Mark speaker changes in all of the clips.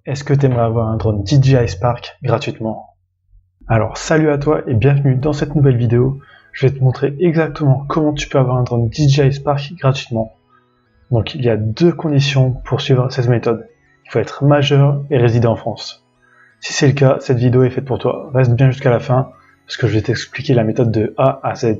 Speaker 1: Est-ce que tu aimerais avoir un drone DJI Spark gratuitement? Alors salut à toi et bienvenue dans cette nouvelle vidéo. Je vais te montrer exactement comment tu peux avoir un drone DJI Spark gratuitement. Donc il y a deux conditions pour suivre cette méthode. Il faut être majeur et résider en France. Si c'est le cas, cette vidéo est faite pour toi. Reste bien jusqu'à la fin parce que je vais t'expliquer la méthode de A à Z.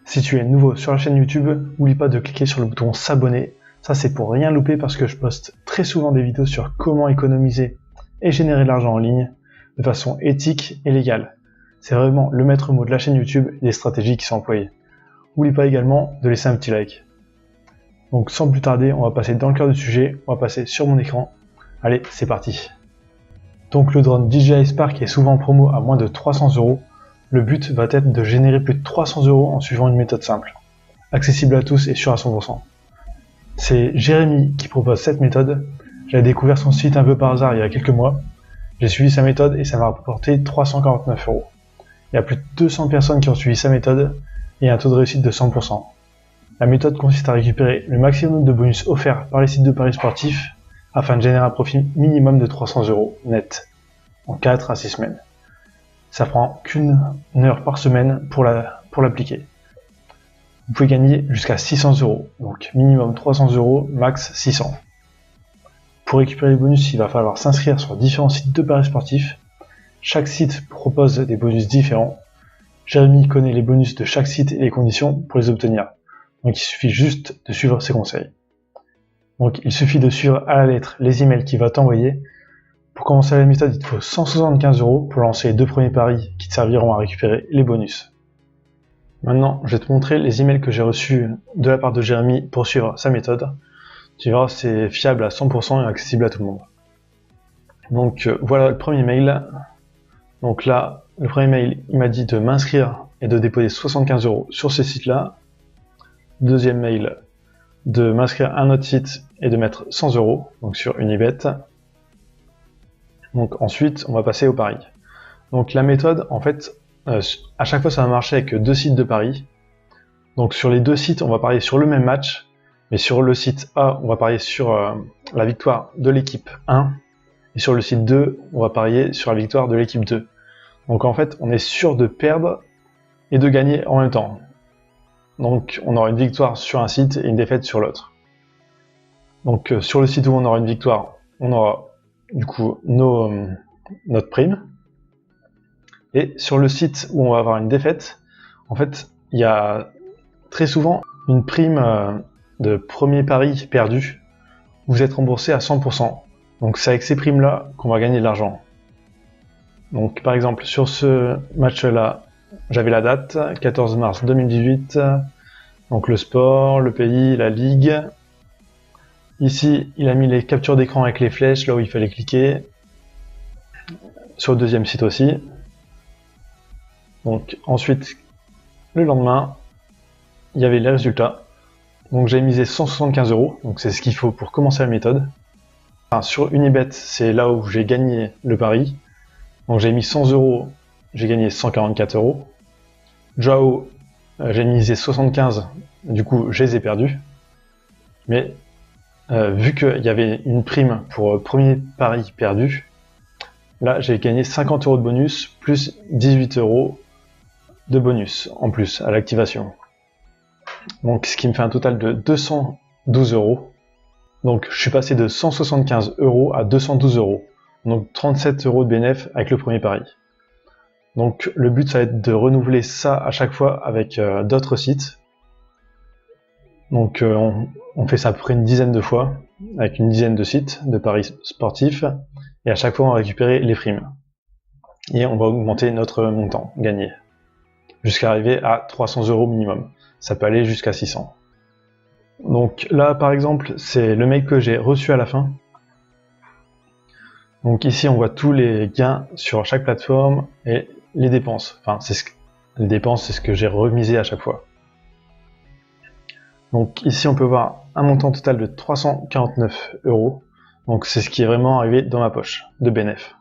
Speaker 1: Si tu es nouveau sur la chaîne YouTube, n'oublie pas de cliquer sur le bouton s'abonner. Ça c'est pour rien louper parce que je poste très souvent des vidéos sur comment économiser et générer de l'argent en ligne de façon éthique et légale. C'est vraiment le maître mot de la chaîne YouTube et des stratégies qui sont employées. N'oublie pas également de laisser un petit like. Donc sans plus tarder, on va passer dans le cœur du sujet, on va passer sur mon écran. Allez, c'est parti. Donc le drone DJI Spark est souvent en promo à moins de 300 €. Le but va être de générer plus de 300 € en suivant une méthode simple, accessible à tous et sûre à 100%. C'est Jérémy qui propose cette méthode. J'avais découvert son site un peu par hasard il y a quelques mois. J'ai suivi sa méthode et ça m'a rapporté 349 €. Il y a plus de 200 personnes qui ont suivi sa méthode et un taux de réussite de 100%. La méthode consiste à récupérer le maximum de bonus offerts par les sites de paris sportifs afin de générer un profit minimum de 300 € net en 4 à 6 semaines. Ça prend qu'une heure par semaine pour l'appliquer. Vous pouvez gagner jusqu'à 600 €, donc minimum 300 €, max 600. Pour récupérer les bonus, il va falloir s'inscrire sur différents sites de paris sportifs. Chaque site propose des bonus différents. Jérémy connaît les bonus de chaque site et les conditions pour les obtenir. Donc il suffit juste de suivre ses conseils. Donc il suffit de suivre à la lettre les emails qu'il va t'envoyer. Pour commencer la méthode, il te faut 175 € pour lancer les deux premiers paris qui te serviront à récupérer les bonus. Maintenant, je vais te montrer les emails que j'ai reçus de la part de Jérémy pour suivre sa méthode. Tu verras, c'est fiable à 100% et accessible à tout le monde. Donc voilà le premier mail. Donc là, le premier mail, il m'a dit de m'inscrire et de déposer 75 € sur ce site-là. Deuxième mail, de m'inscrire à un autre site et de mettre 100 €, donc sur Unibet. Donc ensuite, on va passer au pari. Donc la méthode, en fait, à chaque fois ça va marcher avec deux sites de paris. Donc sur les deux sites, on va parier sur le même match, mais sur le site A, on va parier sur la victoire de l'équipe 1, et sur le site 2, on va parier sur la victoire de l'équipe 2. Donc en fait, on est sûr de perdre et de gagner en même temps. Donc on aura une victoire sur un site et une défaite sur l'autre. Donc sur le site où on aura une victoire, on aura du coup notre prime. Et sur le site où on va avoir une défaite, en fait, il y a très souvent une prime de premier pari perdu, où vous êtes remboursé à 100%. Donc c'est avec ces primes-là qu'on va gagner de l'argent. Donc par exemple, sur ce match-là, j'avais la date, 14 mars 2018, donc le sport, le pays, la ligue. Ici, il a mis les captures d'écran avec les flèches, là où il fallait cliquer. Sur le deuxième site aussi. Donc ensuite, le lendemain, il y avait les résultats. Donc j'ai misé 175 €, donc c'est ce qu'il faut pour commencer la méthode. Enfin, sur Unibet, c'est là où j'ai gagné le pari. Donc j'ai mis 100 €, j'ai gagné 144 €. Jao, j'ai misé 75, du coup je les ai perdus. Mais vu qu'il y avait une prime pour premier pari perdu, là j'ai gagné 50 € de bonus, plus 18 € de bonus en plus à l'activation. Donc ce qui me fait un total de 212 €. Donc je suis passé de 175 € à 212 €. Donc 37 € de bénéfice avec le premier pari. Donc le but ça va être de renouveler ça à chaque fois avec d'autres sites. Donc on fait ça à peu près une dizaine de fois avec une dizaine de sites de paris sportifs et à chaque fois on va récupérer les primes. Et on va augmenter notre montant gagné jusqu'à arriver à 300 € minimum. Ça peut aller jusqu'à 600. Donc là par exemple c'est le mail que j'ai reçu à la fin. Donc ici on voit tous les gains sur chaque plateforme et les dépenses. Enfin les dépenses c'est ce que j'ai remisé à chaque fois. Donc ici on peut voir un montant total de 349 €. Donc c'est ce qui est vraiment arrivé dans ma poche de bénéfice.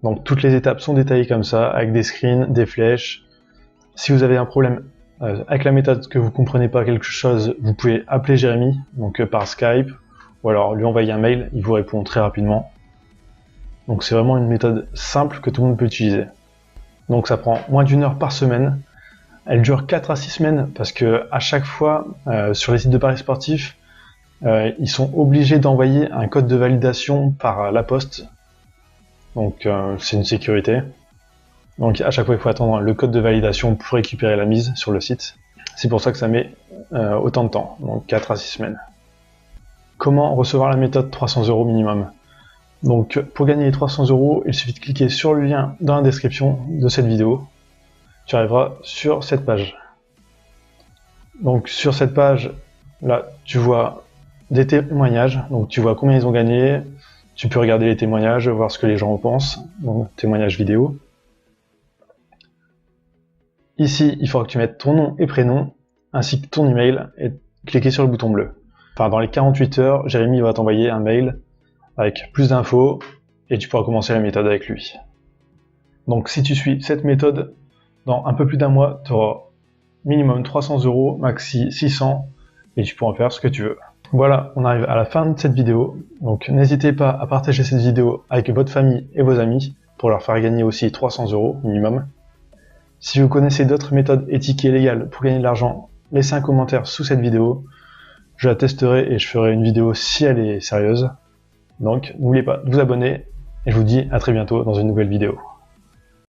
Speaker 1: Donc toutes les étapes sont détaillées comme ça, avec des screens, des flèches. Si vous avez un problème avec la méthode, que vous ne comprenez pas quelque chose, vous pouvez appeler Jérémy, donc par Skype, ou alors lui envoyer un mail, il vous répond très rapidement. Donc c'est vraiment une méthode simple que tout le monde peut utiliser. Donc ça prend moins d'1 heure par semaine. Elle dure 4 à 6 semaines parce que à chaque fois, sur les sites de paris sportifs, ils sont obligés d'envoyer un code de validation par la poste. Donc c'est une sécurité. Donc à chaque fois, il faut attendre le code de validation pour récupérer la mise sur le site. C'est pour ça que ça met autant de temps, donc 4 à 6 semaines. Comment recevoir la méthode 300 € minimum? Donc pour gagner les 300 €, il suffit de cliquer sur le lien dans la description de cette vidéo. Tu arriveras sur cette page. Donc sur cette page, là, tu vois des témoignages. Donc tu vois combien ils ont gagné. Tu peux regarder les témoignages, voir ce que les gens en pensent. Donc témoignages vidéo. Ici, il faudra que tu mettes ton nom et prénom, ainsi que ton email, et cliquer sur le bouton bleu. Enfin, dans les 48 heures, Jérémy va t'envoyer un mail avec plus d'infos, et tu pourras commencer la méthode avec lui. Donc si tu suis cette méthode, dans un peu plus d'1 mois, tu auras minimum 300 €, maxi 600, et tu pourras en faire ce que tu veux. Voilà, on arrive à la fin de cette vidéo. Donc n'hésitez pas à partager cette vidéo avec votre famille et vos amis, pour leur faire gagner aussi 300 € minimum. Si vous connaissez d'autres méthodes éthiques et légales pour gagner de l'argent, laissez un commentaire sous cette vidéo. Je la testerai et je ferai une vidéo si elle est sérieuse. Donc n'oubliez pas de vous abonner et je vous dis à très bientôt dans une nouvelle vidéo.